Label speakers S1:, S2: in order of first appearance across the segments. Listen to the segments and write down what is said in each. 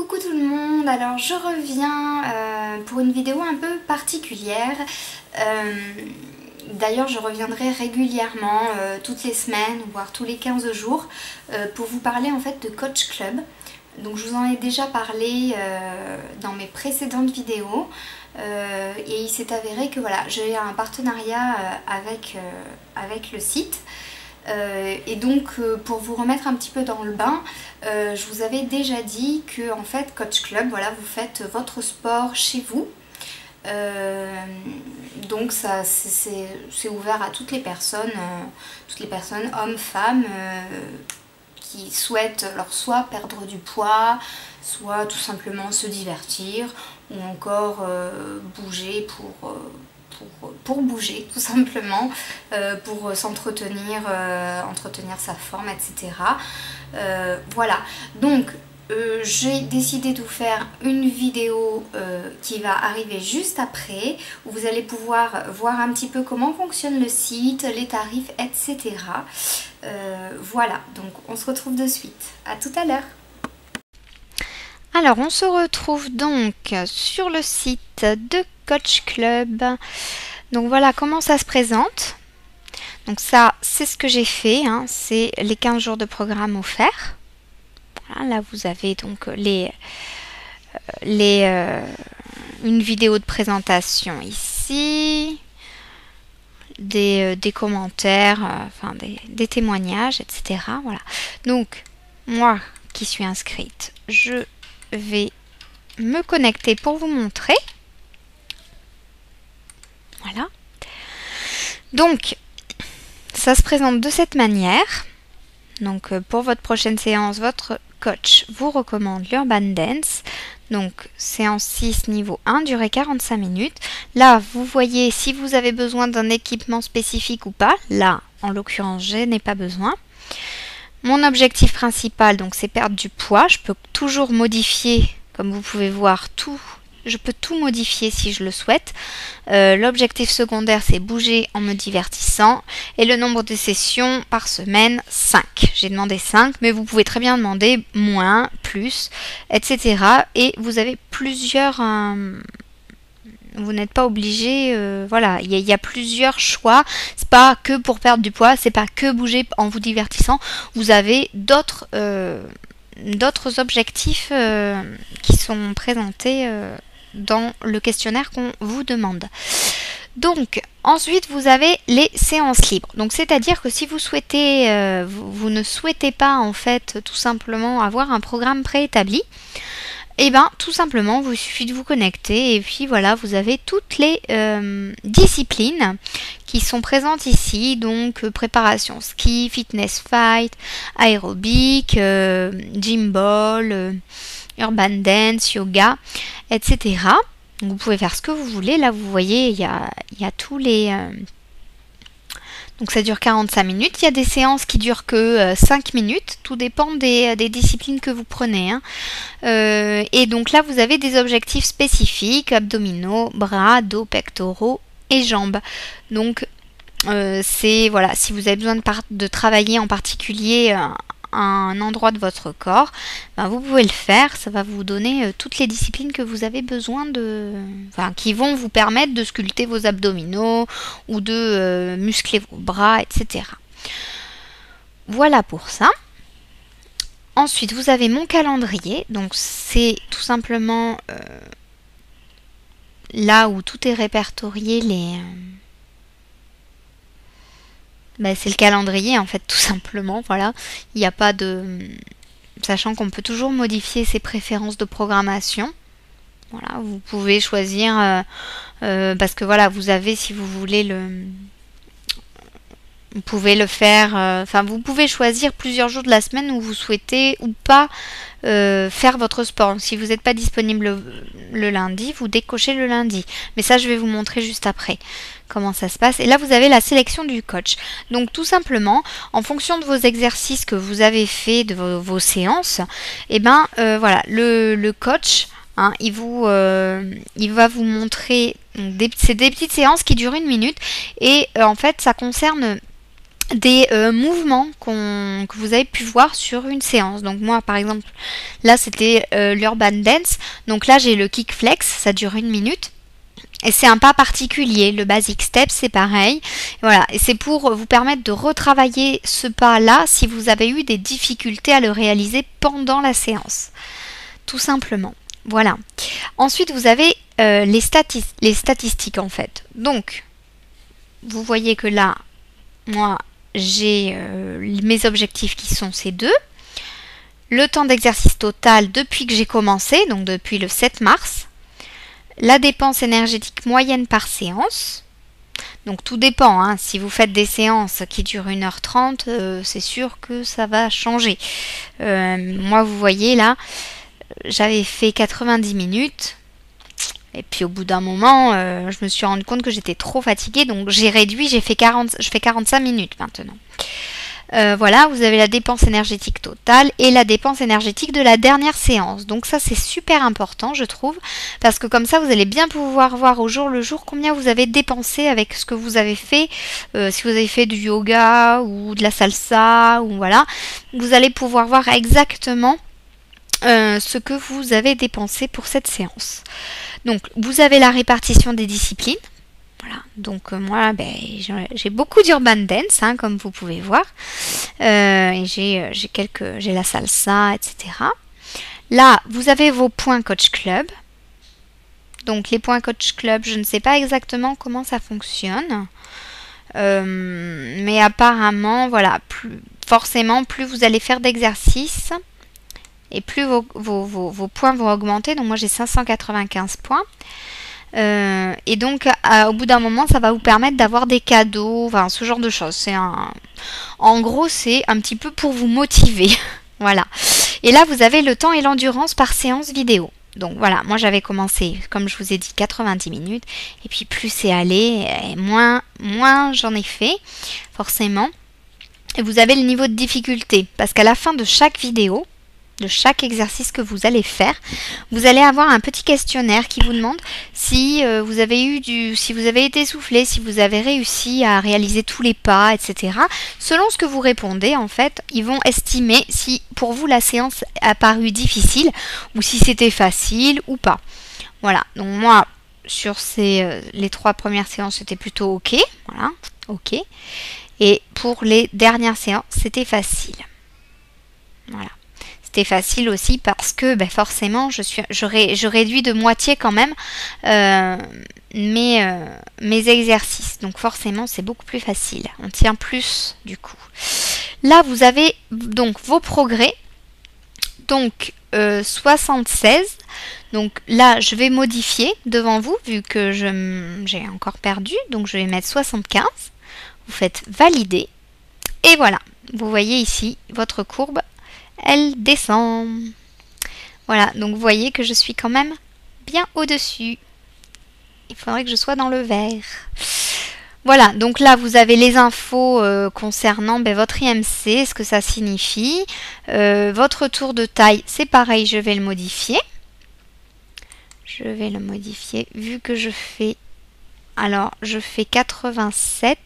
S1: Coucou tout le monde, alors je reviens pour une vidéo un peu particulière. D'ailleurs je reviendrai régulièrement, toutes les semaines, voire tous les 15 jours, pour vous parler en fait de Coach Club. Donc je vous en ai déjà parlé dans mes précédentes vidéos. Et il s'est avéré que voilà, j'ai un partenariat avec le site. Et donc pour vous remettre un petit peu dans le bain, je vous avais déjà dit que en fait Coach Club, voilà, vous faites votre sport chez vous. Donc ça c'est ouvert à toutes les personnes, hommes, femmes, qui souhaitent alors soit perdre du poids, soit tout simplement se divertir, ou encore bouger pour bouger tout simplement, pour s'entretenir, entretenir sa forme, etc. Voilà, donc j'ai décidé de vous faire une vidéo qui va arriver juste après, où vous allez pouvoir voir un petit peu comment fonctionne le site, les tarifs, etc. Voilà, donc on se retrouve de suite. À tout à l'heure.
S2: Alors, on se retrouve donc sur le site de Coach Club. Donc voilà comment ça se présente. Donc ça, c'est ce que j'ai fait, hein. C'est les 15 jours de programme offerts. Voilà, là, vous avez donc une vidéo de présentation ici, des commentaires, enfin des témoignages, etc. Voilà. Donc, moi qui suis inscrite, je vais me connecter pour vous montrer. Voilà. Donc, ça se présente de cette manière. Donc, pour votre prochaine séance, votre coach vous recommande l'Urban Dance. Donc, séance 6, niveau 1, durée 45 minutes. Là, vous voyez si vous avez besoin d'un équipement spécifique ou pas. Là, en l'occurrence, je n'ai pas besoin. Mon objectif principal, donc, c'est perdre du poids. Je peux toujours modifier, comme vous pouvez voir, tout. Je peux tout modifier si je le souhaite. L'objectif secondaire, c'est bouger en me divertissant. Et le nombre de sessions par semaine, 5. J'ai demandé 5, mais vous pouvez très bien demander moins, plus, etc. Et vous avez plusieurs... vous n'êtes pas obligé, voilà, il y a plusieurs choix. C'est pas que pour perdre du poids, c'est pas que bouger en vous divertissant. Vous avez d'autres objectifs qui sont présentés dans le questionnaire qu'on vous demande. Donc, ensuite, vous avez les séances libres. Donc, c'est-à-dire que si vous souhaitez, vous ne souhaitez pas, en fait, tout simplement avoir un programme préétabli, et bien, tout simplement, il suffit de vous connecter et puis voilà, vous avez toutes les disciplines qui sont présentes ici. Donc, préparation ski, fitness fight, aérobic, gym ball, urban dance, yoga, etc. Donc, vous pouvez faire ce que vous voulez. Là, vous voyez, il y a tous les... Donc ça dure 45 minutes. Il y a des séances qui durent que 5 minutes. Tout dépend des disciplines que vous prenez, hein. Et donc là, vous avez des objectifs spécifiques, abdominaux, bras, dos, pectoraux et jambes. Donc c'est voilà, si vous avez besoin de travailler en particulier un endroit de votre corps, ben vous pouvez le faire. Ça va vous donner toutes les disciplines que vous avez besoin qui vont vous permettre de sculpter vos abdominaux ou de muscler vos bras, etc. Voilà pour ça. Ensuite, vous avez mon calendrier. Donc, c'est tout simplement là où tout est répertorié. C'est le calendrier, en fait, tout simplement. Voilà. Il n'y a pas de... Sachant qu'on peut toujours modifier ses préférences de programmation. Voilà, vous pouvez choisir... parce que voilà, vous avez, si vous voulez, vous pouvez le faire... vous pouvez choisir plusieurs jours de la semaine où vous souhaitez ou pas faire votre sport. Si vous n'êtes pas disponible le lundi, vous décochez le lundi. Mais ça, je vais vous montrer juste après comment ça se passe. Et là, vous avez la sélection du coach. Donc, tout simplement, en fonction de vos exercices que vous avez fait, de vos séances, et voilà, le coach, hein, il va vous montrer... C'est des petites séances qui durent 1 minute. Et en fait, ça concerne des mouvements que vous avez pu voir sur une séance. Donc moi par exemple, là c'était l'Urban Dance. Donc là j'ai le Kick Flex, ça dure 1 minute. Et c'est un pas particulier, le Basic Step c'est pareil. Voilà, et c'est pour vous permettre de retravailler ce pas-là si vous avez eu des difficultés à le réaliser pendant la séance. Tout simplement. Voilà. Ensuite, vous avez les statistiques en fait. Donc, vous voyez que là, moi, j'ai mes objectifs qui sont ces deux. Le temps d'exercice total depuis que j'ai commencé, donc depuis le 7 mars. La dépense énergétique moyenne par séance. Donc tout dépend, hein. Si vous faites des séances qui durent 1h30, c'est sûr que ça va changer. Moi, vous voyez là, j'avais fait 90 minutes. Et puis au bout d'un moment, je me suis rendu compte que j'étais trop fatiguée. Donc j'ai réduit, je fais 45 minutes maintenant. Voilà, vous avez la dépense énergétique totale et la dépense énergétique de la dernière séance. Donc ça, c'est super important, je trouve, parce que comme ça, vous allez bien pouvoir voir au jour le jour combien vous avez dépensé avec ce que vous avez fait. Si vous avez fait du yoga ou de la salsa, ou voilà, vous allez pouvoir voir exactement ce que vous avez dépensé pour cette séance. Donc, vous avez la répartition des disciplines. Voilà, donc moi, j'ai beaucoup d'urban dance, hein, comme vous pouvez voir. Et j'ai la salsa, etc. Là, vous avez vos points coach club. Donc, les points coach club, je ne sais pas exactement comment ça fonctionne. Mais apparemment, voilà, forcément, plus vous allez faire d'exercices, et plus vos points vont augmenter. Donc, moi, j'ai 595 points. Et donc au bout d'un moment ça va vous permettre d'avoir des cadeaux, enfin ce genre de choses. En gros c'est un petit peu pour vous motiver. Voilà. Et là vous avez le temps et l'endurance par séance vidéo. Donc voilà, moi j'avais commencé, comme je vous ai dit, 90 minutes. Et puis plus c'est allé, et moins j'en ai fait, forcément. Et vous avez le niveau de difficulté, parce qu'à la fin de chaque vidéo, de chaque exercice que vous allez faire, vous allez avoir un petit questionnaire qui vous demande si vous avez si vous avez été essoufflé, si vous avez réussi à réaliser tous les pas, etc. Selon ce que vous répondez, en fait, ils vont estimer si pour vous la séance a paru difficile ou si c'était facile ou pas. Voilà. Donc moi, sur les 3 premières séances, c'était plutôt ok. Voilà, ok. Et pour les dernières séances, c'était facile. Voilà. C'était facile aussi parce que forcément je réduis de moitié quand même mes exercices. Donc forcément c'est beaucoup plus facile. On tient plus du coup. Là vous avez donc vos progrès. Donc 76. Donc là je vais modifier devant vous vu que j'ai encore perdu. Donc je vais mettre 75. Vous faites valider. Et voilà. Vous voyez ici votre courbe. Elle descend. Voilà, donc vous voyez que je suis quand même bien au-dessus. Il faudrait que je sois dans le vert. Voilà, donc là vous avez les infos concernant votre IMC, ce que ça signifie. Votre tour de taille, c'est pareil, je vais le modifier. Je vais le modifier vu que je fais... Alors, je fais 87.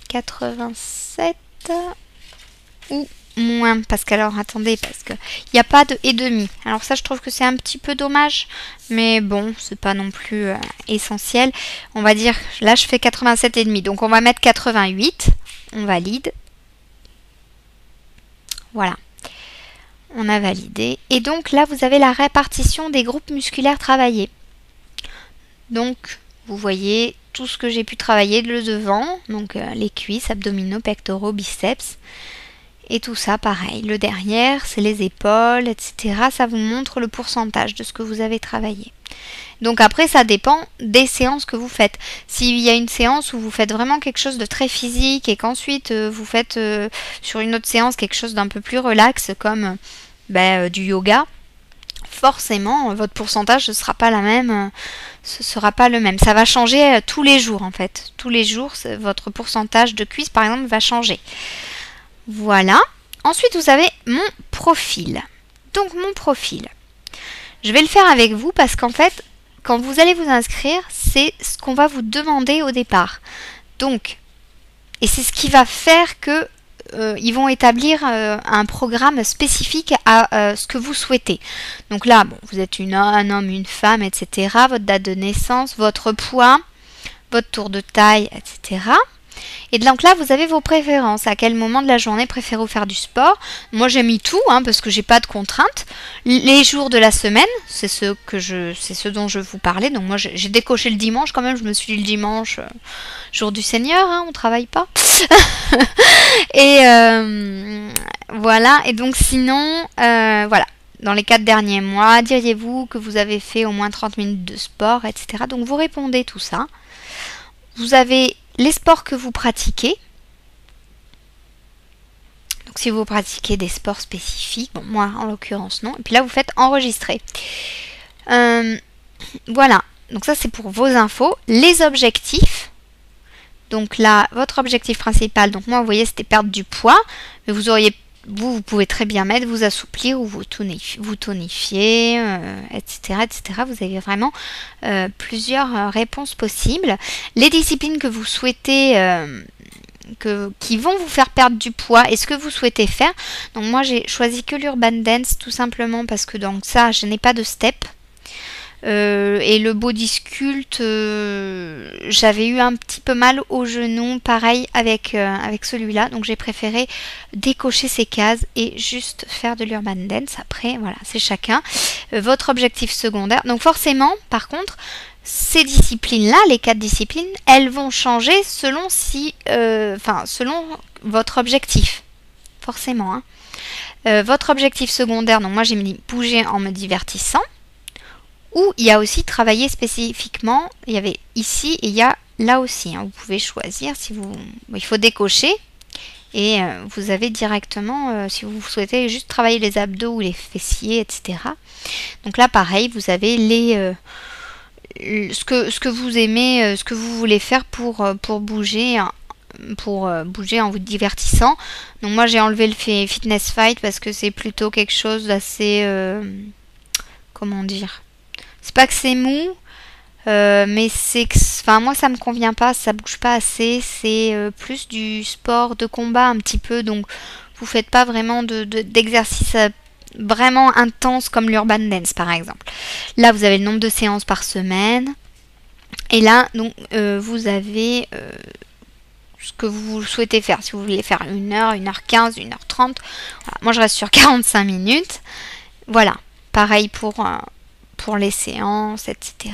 S2: 87 ou moins, parce qu'alors attendez, parce que il n'y a pas de et demi. Alors ça je trouve que c'est un petit peu dommage, mais bon c'est pas non plus essentiel. On va dire là je fais 87 et demi, donc on va mettre 88. On valide. Voilà, on a validé. Et donc là vous avez la répartition des groupes musculaires travaillés. Donc vous voyez tout ce que j'ai pu travailler, le devant, donc les cuisses, abdominaux, pectoraux, biceps, et tout ça pareil. Le derrière, c'est les épaules, etc. Ça vous montre le pourcentage de ce que vous avez travaillé. Donc après, ça dépend des séances que vous faites. S'il y a une séance où vous faites vraiment quelque chose de très physique et qu'ensuite vous faites sur une autre séance quelque chose d'un peu plus relax comme du yoga, forcément votre pourcentage ne sera pas la même. Ce sera pas le même. Ça va changer tous les jours en fait. Tous les jours, votre pourcentage de cuisse par exemple va changer. Voilà. Ensuite, vous avez mon profil. Donc mon profil. Je vais le faire avec vous parce qu'en fait, quand vous allez vous inscrire, c'est ce qu'on va vous demander au départ. Donc, et c'est ce qui va faire que ils vont établir un programme spécifique à ce que vous souhaitez. Donc là, bon, vous êtes un homme, une femme, etc. Votre date de naissance, votre poids, votre tour de taille, etc. Et donc là, vous avez vos préférences. À quel moment de la journée préférez-vous faire du sport? Moi, j'ai mis tout, parce que j'ai pas de contraintes. Les jours de la semaine, c'est ce dont je vous parlais. Donc moi, j'ai décoché le dimanche quand même. Je me suis dit le dimanche, jour du Seigneur, on travaille pas. Et voilà. Et donc sinon, voilà. Dans les 4 derniers mois, diriez-vous que vous avez fait au moins 30 minutes de sport, etc. Donc vous répondez tout ça. Vous avez les sports que vous pratiquez. Donc si vous pratiquez des sports spécifiques, bon, moi en l'occurrence non. Et puis là vous faites enregistrer. Voilà, donc ça c'est pour vos infos. Les objectifs. Donc là, votre objectif principal, donc moi vous voyez c'était perdre du poids. Mais vous pouvez très bien mettre vous assouplir ou vous tonifier, etc., etc. Vous avez vraiment plusieurs réponses possibles. Les disciplines que vous souhaitez, qui vont vous faire perdre du poids et ce que vous souhaitez faire. Donc moi j'ai choisi que l'urban dance tout simplement parce que dans ça je n'ai pas de step. Et le body sculpt, j'avais eu un petit peu mal au genou, pareil avec celui-là, donc j'ai préféré décocher ces cases et juste faire de l'urban dance. Après, voilà, c'est chacun. Votre objectif secondaire, donc forcément, par contre, ces disciplines-là, les 4 disciplines, elles vont changer selon selon votre objectif, forcément. Votre objectif secondaire, donc moi j'ai mis bouger en me divertissant. Ou il y a aussi travailler spécifiquement, il y avait ici et il y a là aussi. Vous pouvez choisir si vous... Il faut décocher et vous avez directement, si vous souhaitez juste travailler les abdos ou les fessiers, etc. Donc là pareil, vous avez ce que vous aimez, ce que vous voulez faire pour bouger. Bouger en vous divertissant. Donc moi j'ai enlevé le fitness fight parce que c'est plutôt quelque chose d'assez... comment dire? C'est pas que c'est mou, mais c'est que... Enfin, moi, ça me convient pas, ça bouge pas assez. C'est plus du sport de combat un petit peu. Donc, vous faites pas vraiment d'exercice vraiment intense comme l'urban dance, par exemple. Là, vous avez le nombre de séances par semaine. Et là, donc, vous avez... ce que vous souhaitez faire. Si vous voulez faire 1h, 1h15, 1h30. Voilà. Moi, je reste sur 45 minutes. Voilà. Pareil pour les séances, etc.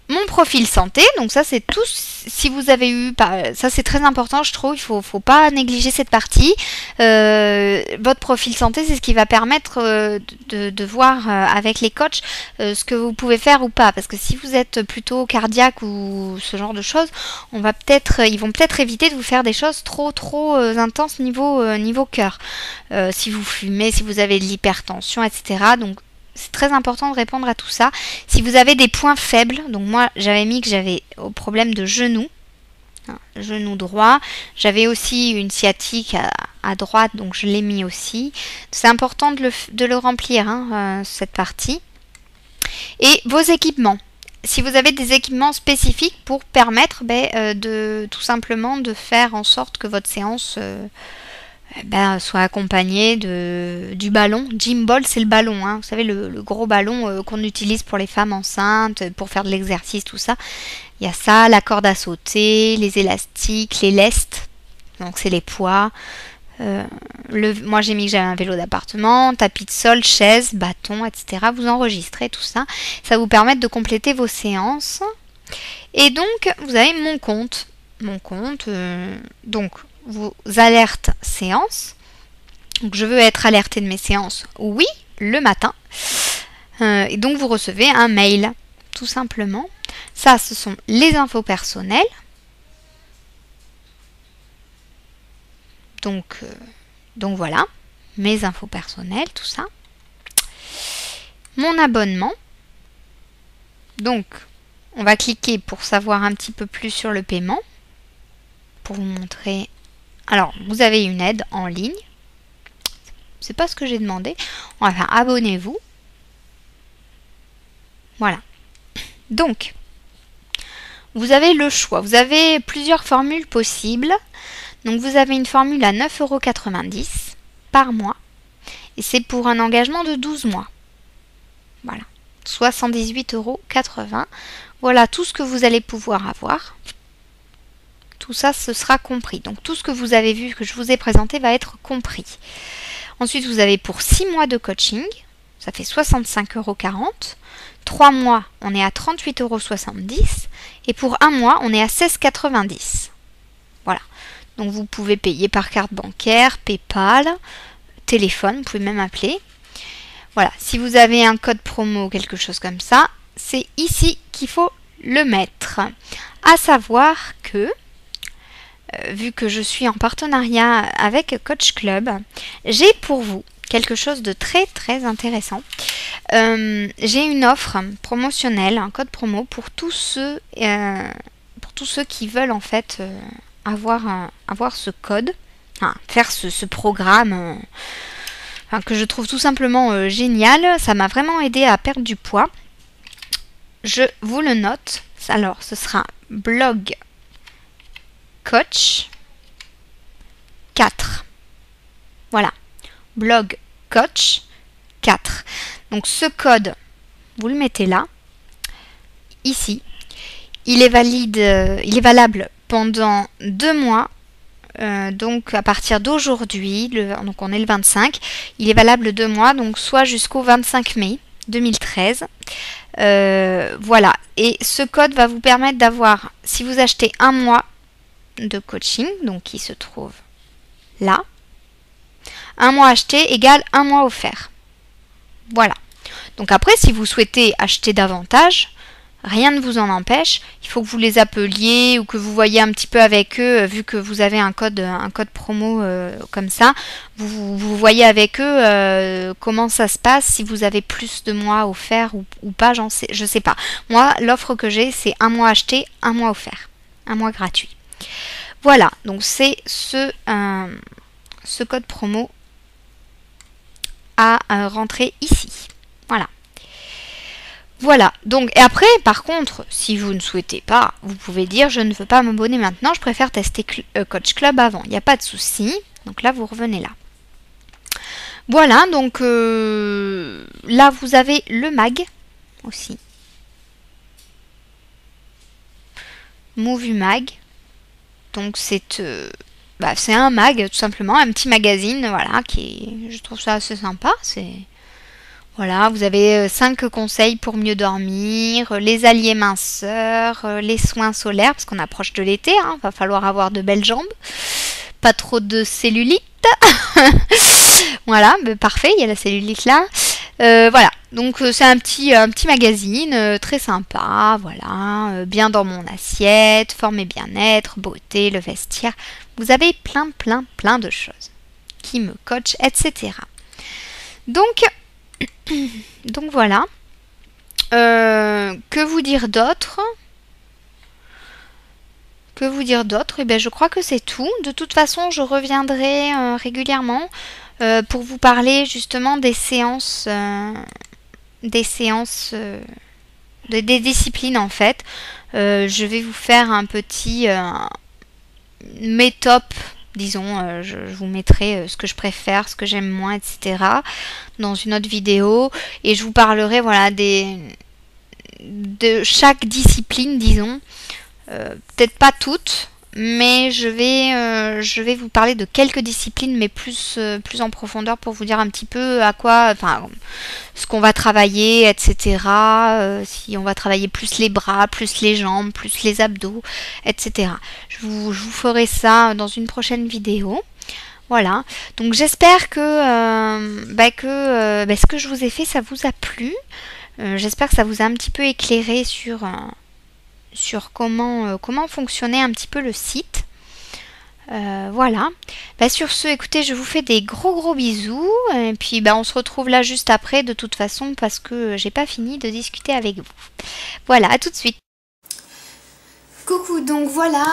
S2: Mon profil santé, donc ça c'est tout, si vous avez eu, ça c'est très important je trouve, il faut pas négliger cette partie. Votre profil santé c'est ce qui va permettre de voir avec les coachs ce que vous pouvez faire ou pas, parce que si vous êtes plutôt cardiaque ou ce genre de choses, ils vont peut-être éviter de vous faire des choses trop intenses niveau cœur. Si vous fumez, si vous avez de l'hypertension, etc. Donc c'est très important de répondre à tout ça. Si vous avez des points faibles, donc moi j'avais mis que j'avais au problème de genou, genou droit. J'avais aussi une sciatique à droite, donc je l'ai mis aussi. C'est important de le remplir, cette partie. Et vos équipements. Si vous avez des équipements spécifiques pour permettre de tout simplement de faire en sorte que votre séance... soit accompagné du ballon. Gym ball, c'est le ballon. Vous savez, le gros ballon qu'on utilise pour les femmes enceintes, pour faire de l'exercice, tout ça. Il y a ça, la corde à sauter, les élastiques, les lestes. Donc, c'est les poids. Moi, j'ai mis que j'avais un vélo d'appartement, tapis de sol, chaise, bâton, etc. Vous enregistrez tout ça. Ça vous permet de compléter vos séances. Et donc, vous avez mon compte. Donc, vos alertes séances. Donc je veux être alerté de mes séances, oui, le matin. Et donc vous recevez un mail, tout simplement. Ça, ce sont les infos personnelles. Donc voilà, mes infos personnelles, tout ça. Mon abonnement. Donc, on va cliquer pour savoir un petit peu plus sur le paiement. Pour vous montrer... Alors, vous avez une aide en ligne. C'est pas ce que j'ai demandé. On va faire abonnez-vous. Voilà. Donc, vous avez le choix. Vous avez plusieurs formules possibles. Donc, vous avez une formule à 9,90 € par mois. Et c'est pour un engagement de 12 mois. Voilà. 78,80 €. Voilà tout ce que vous allez pouvoir avoir. Tout ça, ce sera compris. Donc, tout ce que vous avez vu, que je vous ai présenté, va être compris. Ensuite, vous avez pour 6 mois de coaching. Ça fait 65,40 €. 3 mois, on est à 38,70 € et pour 1 mois, on est à 16,90 €. Voilà. Donc vous pouvez payer par carte bancaire, PayPal, téléphone, vous pouvez même appeler. Voilà. Si vous avez un code promo ou quelque chose comme ça, c'est ici qu'il faut le mettre. À savoir que, vu que je suis en partenariat avec Coach Club, j'ai pour vous quelque chose de très très intéressant. J'ai une offre promotionnelle, un code promo pour tous ceux qui veulent en fait avoir ce code, faire ce programme que je trouve tout simplement génial. Ça m'a vraiment aidé à perdre du poids. Je vous le note. Alors, ce sera blog coach 4. Voilà. Blog coach 4. Donc ce code, vous le mettez là, ici. Il est valable pendant 2 mois. Donc à partir d'aujourd'hui, donc on est le 25, il est valable 2 mois, donc soit jusqu'au 25 mai 2013. Voilà. Et ce code va vous permettre d'avoir, si vous achetez 1 mois de coaching, donc qui se trouve là, 1 mois acheté égale 1 mois offert. Voilà. Donc après, si vous souhaitez acheter davantage, rien ne vous en empêche. Il faut que vous les appeliez ou que vous voyez un petit peu avec eux, vu que vous avez un code promo comme ça. Vous voyez avec eux comment ça se passe, si vous avez plus de mois offerts ou pas, je sais pas. Moi, l'offre que j'ai, c'est 1 mois acheté, 1 mois offert. 1 mois gratuit. Voilà, donc c'est ce code promo à rentrer ici. Voilà. Voilà. Donc, et après, par contre, si vous ne souhaitez pas, vous pouvez dire je ne veux pas m'abonner maintenant, je préfère tester Coach Club avant. Il n'y a pas de souci. Donc là, vous revenez là. Voilà, donc là, vous avez le mag aussi. Movie Mag. Donc c'est un mag, tout simplement, un petit magazine, voilà, je trouve ça assez sympa. Voilà, vous avez 5 conseils pour mieux dormir, les alliés minceurs, les soins solaires, parce qu'on approche de l'été, va falloir avoir de belles jambes, pas trop de cellulite. Voilà, parfait, il y a la cellulite là. Voilà, donc c'est un petit magazine très sympa, voilà, bien dans mon assiette, forme et bien-être, beauté, le vestiaire. Vous avez plein de choses qui me coachent, etc. Donc voilà. Que vous dire d'autre? Eh bien, je crois que c'est tout. De toute façon, je reviendrai régulièrement pour vous parler justement des séances, des disciplines en fait. Je vais vous faire un petit mes tops, disons, je vous mettrai ce que je préfère, ce que j'aime moins, etc. dans une autre vidéo. Et je vous parlerai, voilà, de chaque discipline, disons. Peut-être pas toutes, mais je vais vous parler de quelques disciplines, mais plus en profondeur pour vous dire un petit peu à quoi, enfin, ce qu'on va travailler, etc. Si on va travailler plus les bras, plus les jambes, plus les abdos, etc. Je vous ferai ça dans une prochaine vidéo. Voilà, donc j'espère que ce que je vous ai fait, ça vous a plu. J'espère que ça vous a un petit peu éclairé sur comment fonctionnait un petit peu le site. Voilà. Sur ce, écoutez, je vous fais des gros bisous. Et puis on se retrouve là juste après de toute façon parce que j'ai pas fini de discuter avec vous. Voilà, à tout de suite.
S1: Coucou, donc voilà.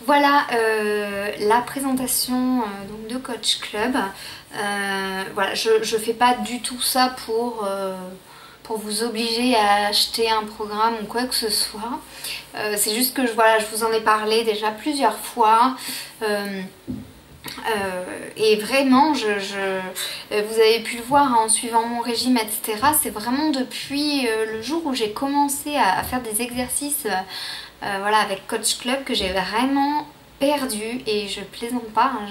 S1: voilà la présentation donc de Coach Club. Voilà, je fais pas du tout ça pour vous obliger à acheter un programme ou quoi que ce soit. C'est juste que voilà, je vous en ai parlé déjà plusieurs fois. Et vraiment, vous avez pu le voir en suivant mon régime, etc. C'est vraiment depuis le jour où j'ai commencé à faire des exercices voilà, avec Coach Club que j'ai vraiment perdu, et je plaisante pas, hein,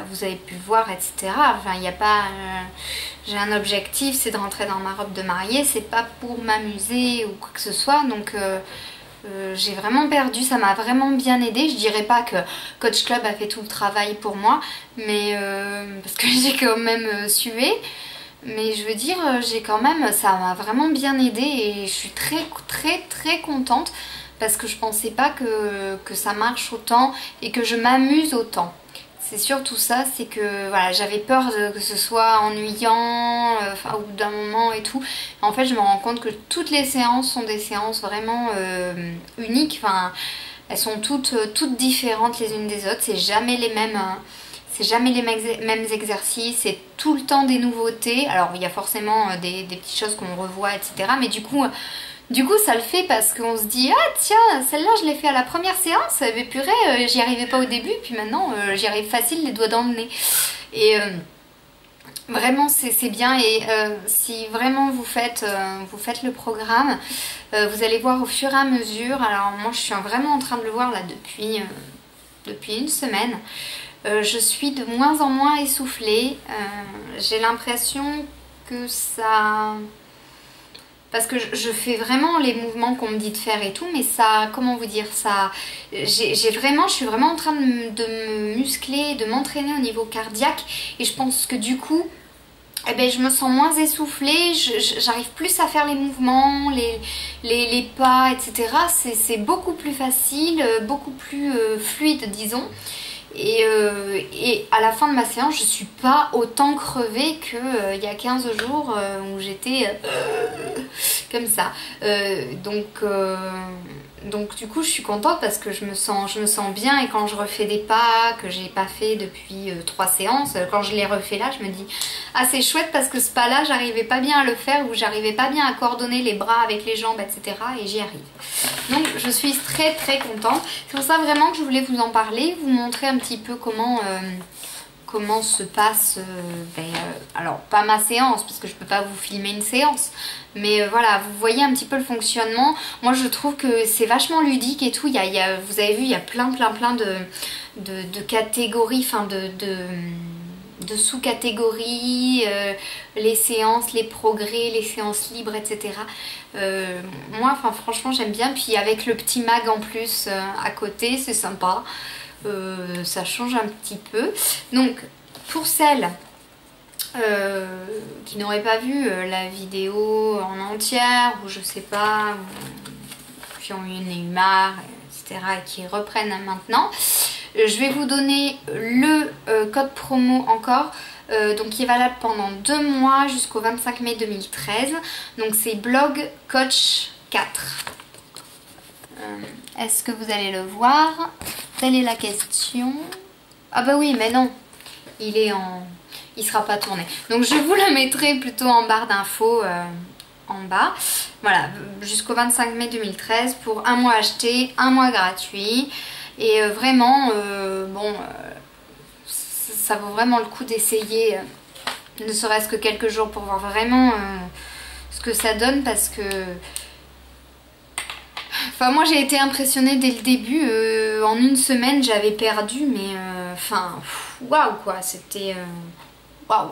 S1: vous avez pu le voir, etc. Enfin, il n'y a pas... j'ai un objectif, c'est de rentrer dans ma robe de mariée, c'est pas pour m'amuser ou quoi que ce soit, donc... j'ai vraiment perdu, ça m'a vraiment bien aidé. Je dirais pas que Coach Club a fait tout le travail pour moi, mais parce que j'ai quand même sué, mais je veux dire, j'ai quand même, ça m'a vraiment bien aidé, et je suis très contente parce que je pensais pas que ça marche autant et que je m'amuse autant. C'est surtout ça, c'est que voilà, j'avais peur que ce soit ennuyant au bout d'un moment et tout. En fait, je me rends compte que toutes les séances sont des séances vraiment uniques. Enfin, elles sont toutes différentes les unes des autres. C'est jamais les mêmes, mêmes exercices. C'est tout le temps des nouveautés. Alors, il y a forcément des petites choses qu'on revoit, etc. Mais du coup, ça le fait parce qu'on se dit, ah tiens, celle-là je l'ai fait à la première séance, mais purée, j'y arrivais pas au début, puis maintenant j'y arrive facile, les doigts dans le nez. Et vraiment c'est bien, et si vraiment vous faites le programme, vous allez voir au fur et à mesure. Alors moi je suis vraiment en train de le voir là depuis une semaine. Je suis de moins en moins essoufflée. J'ai l'impression que ça... Parce que je fais vraiment les mouvements qu'on me dit de faire et tout, mais ça, comment vous dire, ça, je suis vraiment en train de me muscler, de m'entraîner au niveau cardiaque, et je pense que du coup, eh ben, je me sens moins essoufflée, j'arrive plus à faire les mouvements, les pas, etc. C'est beaucoup plus facile, beaucoup plus fluide, disons. Et à la fin de ma séance, je suis pas autant crevée qu'il y a 15 jours où j'étais comme ça. Donc du coup je suis contente parce que je me sens bien, et quand je refais des pas que j'ai pas fait depuis 3 séances, quand je les refais là, je me dis ah c'est chouette, parce que ce pas là j'arrivais pas bien à le faire, ou j'arrivais pas bien à coordonner les bras avec les jambes, etc. et j'y arrive. Donc je suis très contente. C'est pour ça vraiment que je voulais vous en parler, vous montrer un petit peu comment se passe, alors pas ma séance parce que je peux pas vous filmer une séance, mais voilà, vous voyez un petit peu le fonctionnement. Moi je trouve que c'est vachement ludique et tout. Vous avez vu, il y a plein de catégories, enfin de sous-catégories, les séances, les progrès, les séances libres, etc. Moi franchement j'aime bien, puis avec le petit mag en plus à côté, c'est sympa. Ça change un petit peu. Donc pour celles qui n'auraient pas vu la vidéo en entière, ou je sais pas, qui ont eu marre, etc. et qui reprennent maintenant, je vais vous donner le code promo encore, donc qui est valable pendant 2 mois jusqu'au 25 mai 2013. Donc c'est blog coach 4. Est-ce que vous allez le voir? Telle est la question. Ah bah oui, mais non, il sera pas tourné. Donc je vous le mettrai plutôt en barre d'infos en bas. Voilà, jusqu'au 25 mai 2013 pour 1 mois acheté, 1 mois gratuit. Et vraiment, ça vaut vraiment le coup d'essayer, ne serait-ce que quelques jours, pour voir vraiment ce que ça donne, parce que... Enfin, moi j'ai été impressionnée dès le début. En une semaine j'avais perdu, mais waouh quoi, c'était waouh.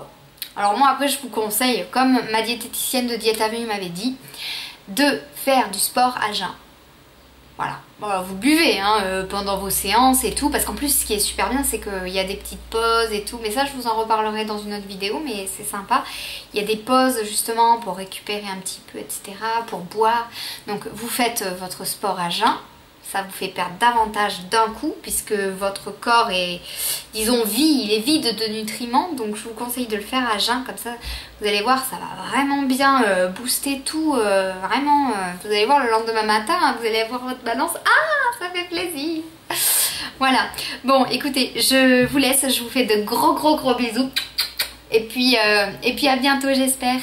S1: Alors moi après je vous conseille, comme ma diététicienne de Diète Avenue m'avait dit, de faire du sport à jeun. Voilà, bon, vous buvez pendant vos séances et tout, parce qu'en plus ce qui est super bien c'est qu'il y a des petites pauses et tout, mais ça je vous en reparlerai dans une autre vidéo, mais c'est sympa. Il y a des pauses justement pour récupérer un petit peu, etc., pour boire. Donc vous faites votre sport à jeun, ça vous fait perdre davantage d'un coup puisque votre corps est, disons, il est vide de nutriments. Donc je vous conseille de le faire à jeun, comme ça vous allez voir, ça va vraiment bien booster tout, vraiment. Vous allez voir le lendemain matin, hein, vous allez voir votre balance, ah, ça fait plaisir. Voilà, bon écoutez, je vous laisse, je vous fais de gros bisous et puis à bientôt j'espère.